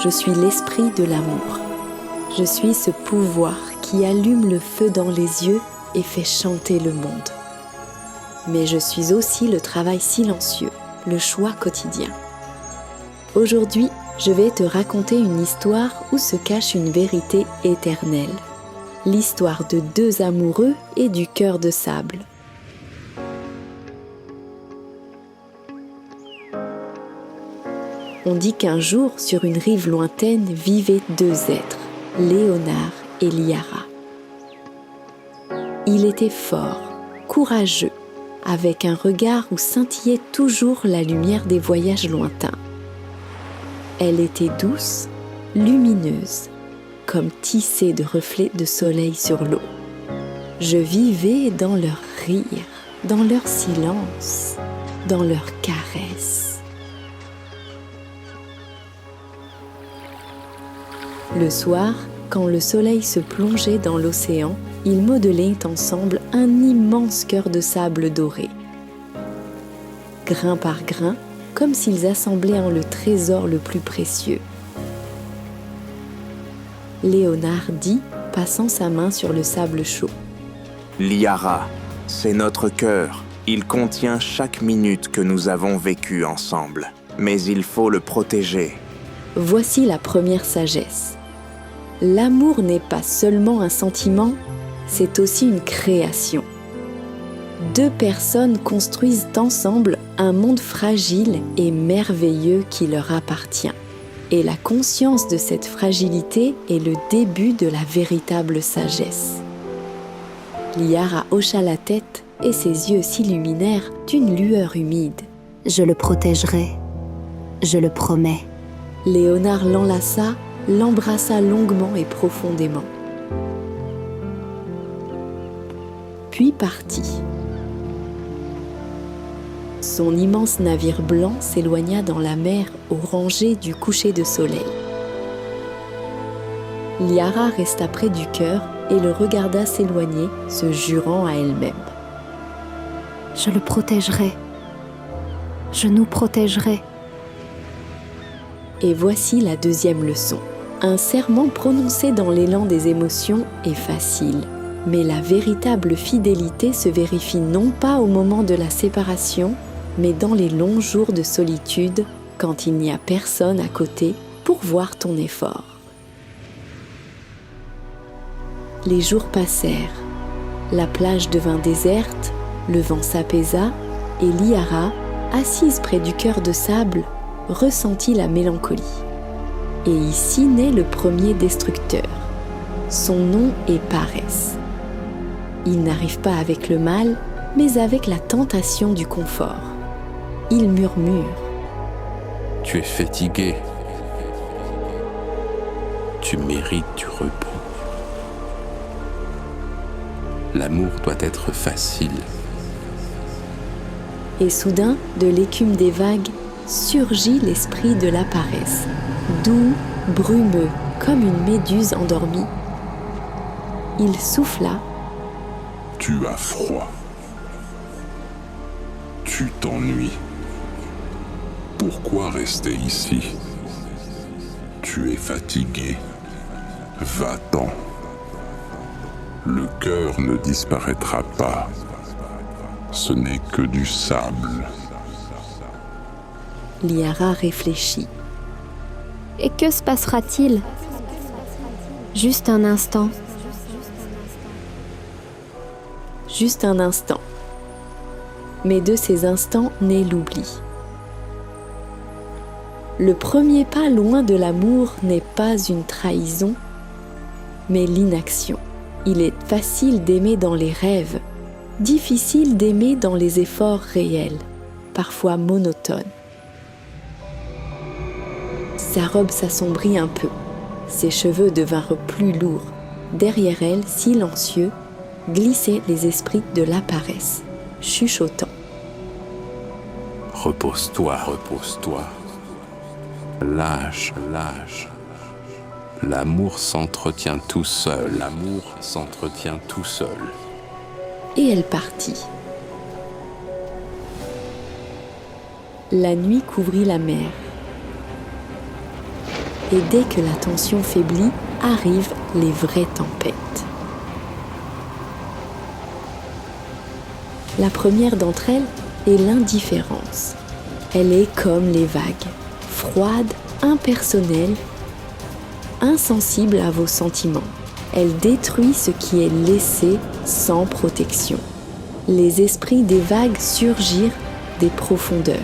Je suis l'esprit de l'amour. Je suis ce pouvoir qui allume le feu dans les yeux et fait chanter le monde. Mais je suis aussi le travail silencieux, le choix quotidien. Aujourd'hui, je vais te raconter une histoire où se cache une vérité éternelle. L'histoire de deux amoureux et du cœur de sable. On dit qu'un jour, sur une rive lointaine, vivaient deux êtres, Léonard et Liara. Il était fort, courageux, avec un regard où scintillait toujours la lumière des voyages lointains. Elle était douce, lumineuse, comme tissée de reflets de soleil sur l'eau. Je vivais dans leur rire, dans leur silence, dans leurs caresses. Le soir, quand le soleil se plongeait dans l'océan, ils modelaient ensemble un immense cœur de sable doré. Grain par grain, comme s'ils assemblaient en le trésor le plus précieux. Léonard dit, passant sa main sur le sable chaud. Liara, c'est notre cœur. Il contient chaque minute que nous avons vécue ensemble. Mais il faut le protéger. Voici la première sagesse. L'amour n'est pas seulement un sentiment, c'est aussi une création. Deux personnes construisent ensemble un monde fragile et merveilleux qui leur appartient. Et la conscience de cette fragilité est le début de la véritable sagesse. Liara hocha la tête et ses yeux s'illuminèrent d'une lueur humide. Je le protégerai, je le promets. Léonard l'enlaça, l'embrassa longuement et profondément. Puis partit. Son immense navire blanc s'éloigna dans la mer orangée du coucher de soleil. Liara resta près du cœur et le regarda s'éloigner, se jurant à elle-même. Je le protégerai. Je nous protégerai. Et voici la deuxième leçon. Un serment prononcé dans l'élan des émotions est facile. Mais la véritable fidélité se vérifie non pas au moment de la séparation, mais dans les longs jours de solitude, quand il n'y a personne à côté pour voir ton effort. Les jours passèrent. La plage devint déserte, le vent s'apaisa, et Liara, assise près du cœur de sable, ressentit la mélancolie. Et ici naît le premier destructeur. Son nom est Paresse. Il n'arrive pas avec le mal, mais avec la tentation du confort. Il murmure. Tu es fatigué. Tu mérites du repos. L'amour doit être facile. Et soudain, de l'écume des vagues, surgit l'esprit de la paresse, doux, brumeux, comme une méduse endormie. Il souffla. Tu as froid. Tu t'ennuies. Pourquoi rester ici? Tu es fatigué. Va-t'en. Le cœur ne disparaîtra pas. Ce n'est que du sable. Liara réfléchit. Et que se passera-t-il? Juste un instant. Juste un instant. Mais de ces instants naît l'oubli. Le premier pas loin de l'amour n'est pas une trahison, mais l'inaction. Il est facile d'aimer dans les rêves, difficile d'aimer dans les efforts réels, parfois monotones. Sa robe s'assombrit un peu, ses cheveux devinrent plus lourds. Derrière elle, silencieux, glissaient les esprits de la paresse, chuchotant. Repose-toi, repose-toi. Lâche, lâche. L'amour s'entretient tout seul. L'amour s'entretient tout seul. Et elle partit. La nuit couvrit la mer. Et dès que la tension faiblit, arrivent les vraies tempêtes. La première d'entre elles est l'indifférence. Elle est comme les vagues, froide, impersonnelle, insensible à vos sentiments. Elle détruit ce qui est laissé sans protection. Les esprits des vagues surgirent des profondeurs,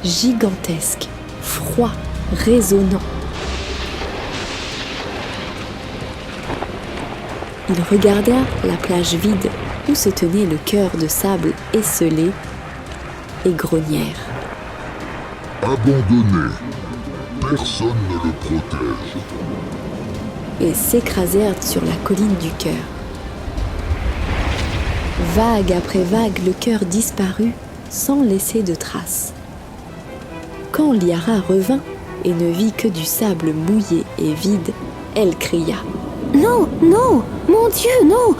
gigantesques, froids, résonnants. Ils regardèrent la plage vide où se tenait le cœur de sable esselé et grognèrent. Abandonné. Personne ne le protège. Et s'écrasèrent sur la colline du cœur. Vague après vague, le cœur disparut sans laisser de traces. Quand Liara revint et ne vit que du sable mouillé et vide, elle cria « Non, non, mon Dieu, non !»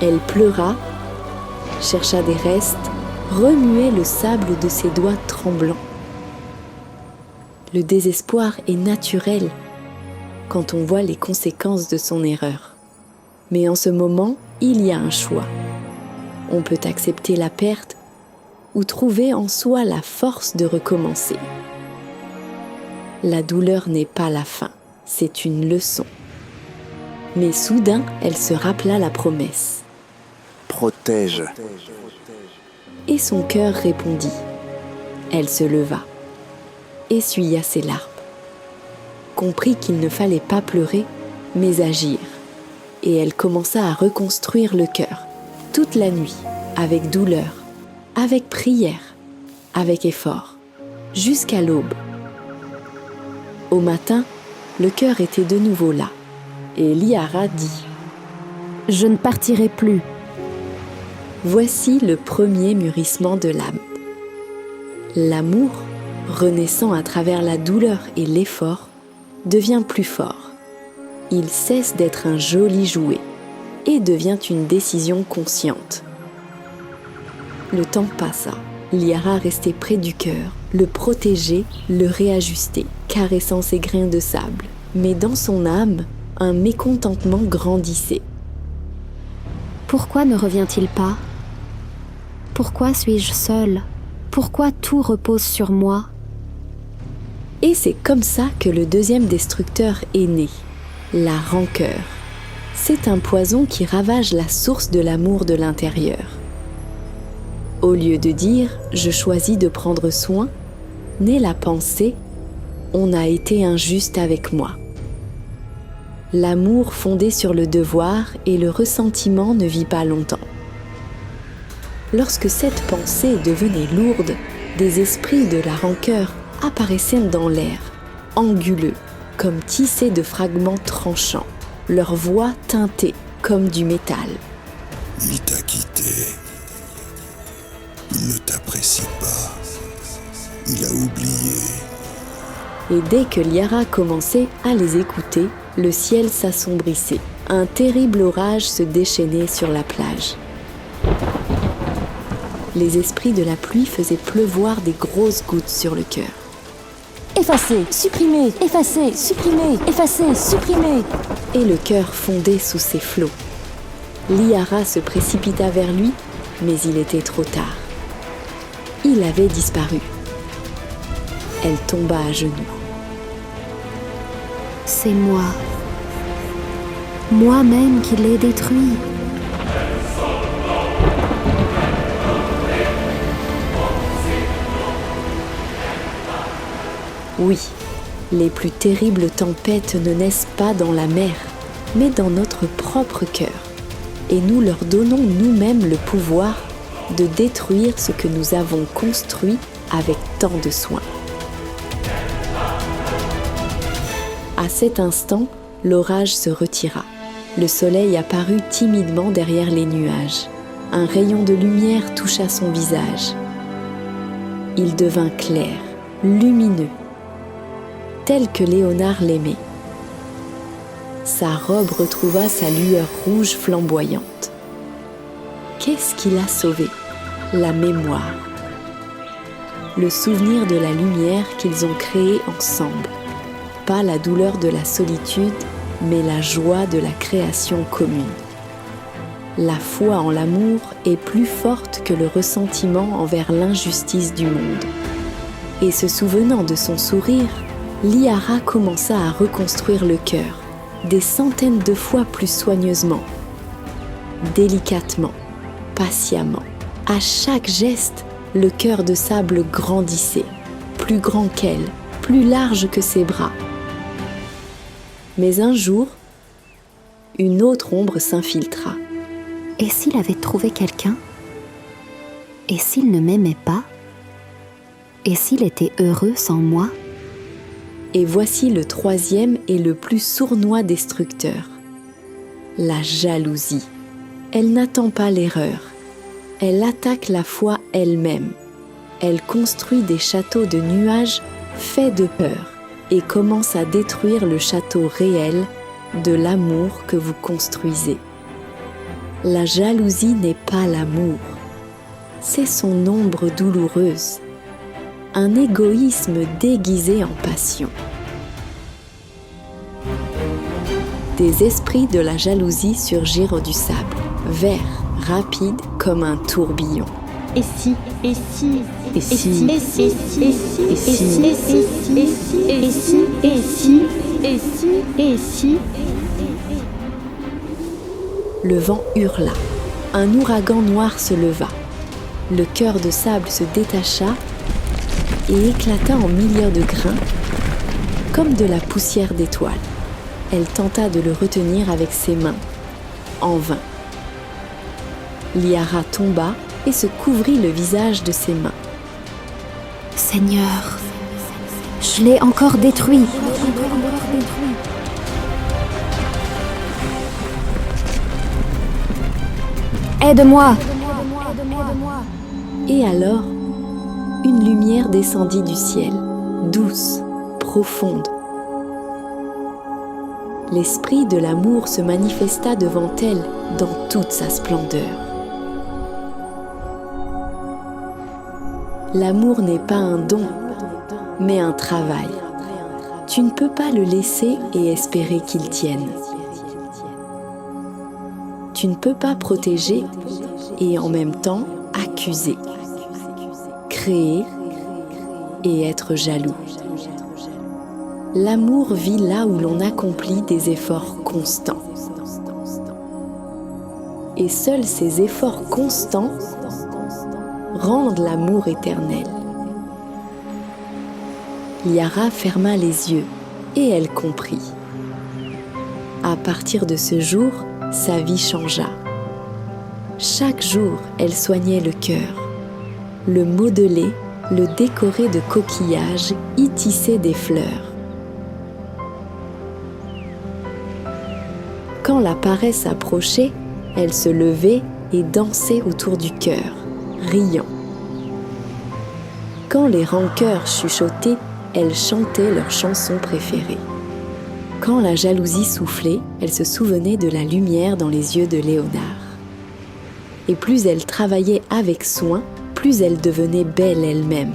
Elle pleura, chercha des restes, remuait le sable de ses doigts tremblants. Le désespoir est naturel quand on voit les conséquences de son erreur. Mais en ce moment, il y a un choix. On peut accepter la perte ou trouver en soi la force de recommencer. La douleur n'est pas la fin, c'est une leçon. Mais soudain, elle se rappela la promesse. Protège. Et son cœur répondit. Elle se leva, essuya ses larmes, comprit qu'il ne fallait pas pleurer, mais agir. Et elle commença à reconstruire le cœur, toute la nuit, avec douleur, avec prière, avec effort, jusqu'à l'aube. Au matin, le cœur était de nouveau là, et Liara dit « Je ne partirai plus. » Voici le premier mûrissement de l'âme. L'amour, renaissant à travers la douleur et l'effort, devient plus fort. Il cesse d'être un joli jouet et devient une décision consciente. Le temps passa. Liara restait près du cœur, le protégeait, le réajustait, caressant ses grains de sable. Mais dans son âme, un mécontentement grandissait. Pourquoi ne revient-il pas ? Pourquoi suis-je seule ? Pourquoi tout repose sur moi ? Et c'est comme ça que le deuxième destructeur est né, la rancœur. C'est un poison qui ravage la source de l'amour de l'intérieur. Au lieu de dire « je choisis de prendre soin », naît la pensée « on a été injuste avec moi ». L'amour fondé sur le devoir et le ressentiment ne vit pas longtemps. Lorsque cette pensée devenait lourde, des esprits de la rancœur apparaissaient dans l'air, anguleux, comme tissés de fragments tranchants, leur voix teintée comme du métal. Il t'a quitté. Il ne t'apprécie pas. Il a oublié. Et dès que Liara commençait à les écouter, le ciel s'assombrissait. Un terrible orage se déchaînait sur la plage. Les esprits de la pluie faisaient pleuvoir des grosses gouttes sur le cœur. Effacer, supprimer, effacer, supprimer, effacer, supprimer. Et le cœur fondait sous ses flots. Liara se précipita vers lui, mais il était trop tard. Il avait disparu. Elle tomba à genoux. C'est moi. Moi-même qui l'ai détruit. Oui, les plus terribles tempêtes ne naissent pas dans la mer, mais dans notre propre cœur. Et nous leur donnons nous-mêmes le pouvoir de détruire ce que nous avons construit avec tant de soin. À cet instant, l'orage se retira. Le soleil apparut timidement derrière les nuages. Un rayon de lumière toucha son visage. Il devint clair, lumineux, tel que Léonard l'aimait. Sa robe retrouva sa lueur rouge flamboyante. Qu'est-ce qui l'a sauvé ? La mémoire. le souvenir de la lumière qu'ils ont créée ensemble. Pas la douleur de la solitude, mais la joie de la création commune. La foi en l'amour est plus forte que le ressentiment envers l'injustice du monde. Et se souvenant de son sourire, Liara commença à reconstruire le cœur, des centaines de fois plus soigneusement, délicatement, patiemment. À chaque geste, le cœur de sable grandissait, plus grand qu'elle, plus large que ses bras. Mais un jour, une autre ombre s'infiltra. Et s'il avait trouvé quelqu'un? Et s'il ne m'aimait pas? Et s'il était heureux sans moi? Et voici le troisième et le plus sournois destructeur. La jalousie. Elle n'attend pas l'erreur. Elle attaque la foi elle-même. Elle construit des châteaux de nuages faits de peur et commence à détruire le château réel de l'amour que vous construisez. La jalousie n'est pas l'amour. C'est son ombre douloureuse. Un égoïsme déguisé en passion. Des esprits de la jalousie surgirent du sable, verts, rapides comme un tourbillon. Et si, et si, Et si, et si, et si, et si, et si, et si, et si, et si, et si, et si. Le vent hurla. Un ouragan noir se leva. Le cœur de sable se détacha et éclata en milliers de grains, comme de la poussière d'étoiles. Elle tenta de le retenir avec ses mains, en vain. Liara tomba et se couvrit le visage de ses mains. Seigneur, je l'ai encore détruit. Aide-moi! Et alors, une lumière descendit du ciel, douce, profonde. L'esprit de l'amour se manifesta devant elle dans toute sa splendeur. L'amour n'est pas un don, mais un travail. Tu ne peux pas le laisser et espérer qu'il tienne. Tu ne peux pas protéger et en même temps accuser, créer et être jaloux. L'amour vit là où l'on accomplit des efforts constants. Et seuls ces efforts constants rendent l'amour éternel. Liara ferma les yeux et elle comprit. À partir de ce jour, sa vie changea. Chaque jour, elle soignait le cœur, le modelait, le décorait de coquillages, y tissait des fleurs. Quand la paresse approchait, elle se levait et dansait autour du cœur, riant. Quand les rancœurs chuchotaient, elle chantait leur chanson préférée. Quand la jalousie soufflait, elle se souvenait de la lumière dans les yeux de Léonard. Et plus elle travaillait avec soin, plus elle devenait belle elle-même.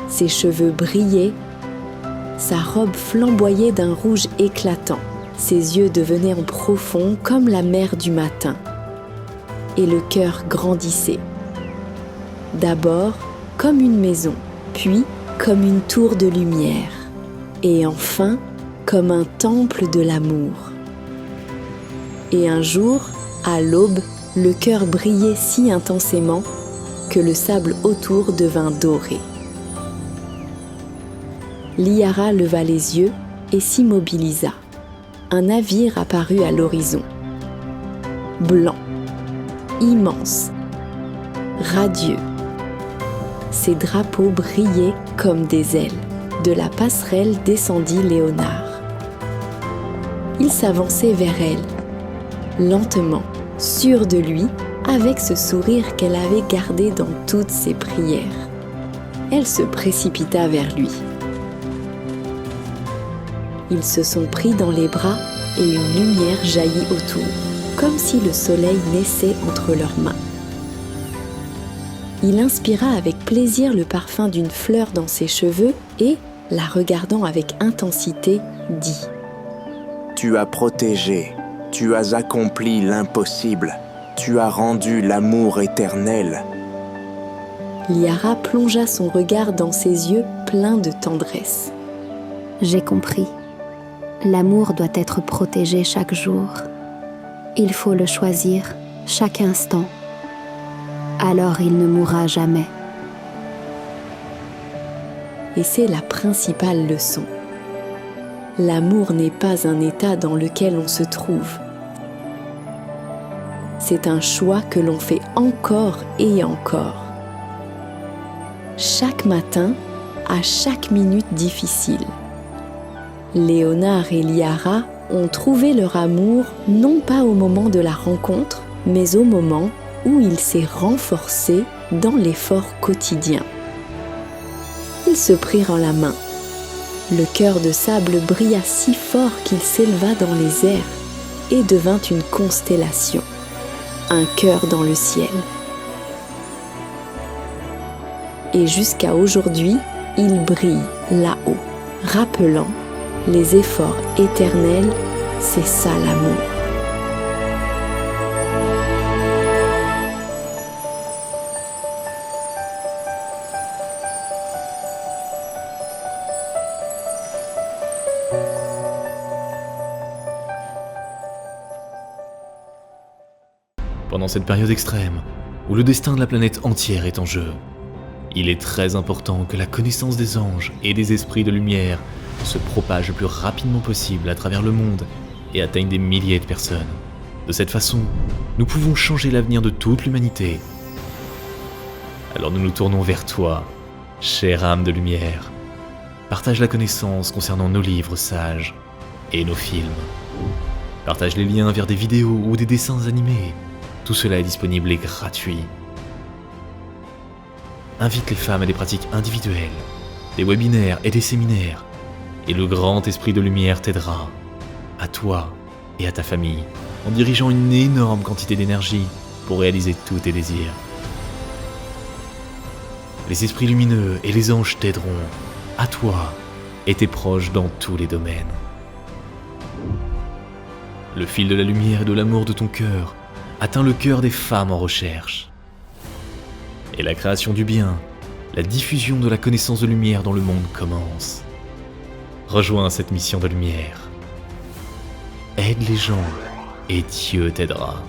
Ses cheveux brillaient, sa robe flamboyait d'un rouge éclatant, ses yeux devenaient en profond comme la mer du matin. Et le cœur grandissait. D'abord comme une maison, puis comme une tour de lumière, et enfin comme un temple de l'amour. Et un jour, à l'aube, le cœur brillait si intensément que le sable autour devint doré. Liara leva les yeux et s'immobilisa. Un navire apparut à l'horizon. Blanc, immense, radieux. Ses drapeaux brillaient comme des ailes. De la passerelle descendit Léonard. Il s'avançait vers elle, lentement, sûr de lui, avec ce sourire qu'elle avait gardé dans toutes ses prières. Elle se précipita vers lui. Ils se sont pris dans les bras et une lumière jaillit autour, comme si le soleil naissait entre leurs mains. il inspira avec plaisir le parfum d'une fleur dans ses cheveux et, la regardant avec intensité, dit « Tu as protégé, tu as accompli l'impossible, tu as rendu l'amour éternel. » Liara plongea son regard dans ses yeux pleins de tendresse. J'ai compris. L'amour doit être protégé chaque jour. Il faut le choisir chaque instant. Alors il ne mourra jamais. Et c'est la principale leçon. L'amour n'est pas un état dans lequel on se trouve. C'est un choix que l'on fait encore et encore. Chaque matin, à chaque minute difficile. Léonard et Liara ont trouvé leur amour non pas au moment de la rencontre, mais au moment où il s'est renforcé dans l'effort quotidien. Ils se prirent la main. Le cœur de sable brilla si fort qu'il s'éleva dans les airs et devint une constellation, un cœur dans le ciel. Et jusqu'à aujourd'hui, il brille là-haut, rappelant les efforts éternels, c'est ça l'amour. Pendant cette période extrême, où le destin de la planète entière est en jeu, il est très important que la connaissance des anges et des esprits de lumière se propage le plus rapidement possible à travers le monde et atteigne des milliers de personnes. De cette façon, nous pouvons changer l'avenir de toute l'humanité. Alors nous nous tournons vers toi, chère âme de lumière. Partage la connaissance concernant nos livres sages et nos films. Partage les liens vers des vidéos ou des dessins animés. Tout cela est disponible et gratuit. Invite les femmes à des pratiques individuelles, des webinaires et des séminaires, et le grand esprit de lumière t'aidera, à toi et à ta famille, en dirigeant une énorme quantité d'énergie pour réaliser tous tes désirs. Les esprits lumineux et les anges t'aideront, à toi et tes proches dans tous les domaines. Le fil de la lumière et de l'amour de ton cœur atteint le cœur des femmes en recherche. Et la création du bien, la diffusion de la connaissance de lumière dans le monde commence. Rejoins cette mission de lumière. Aide les gens et Dieu t'aidera.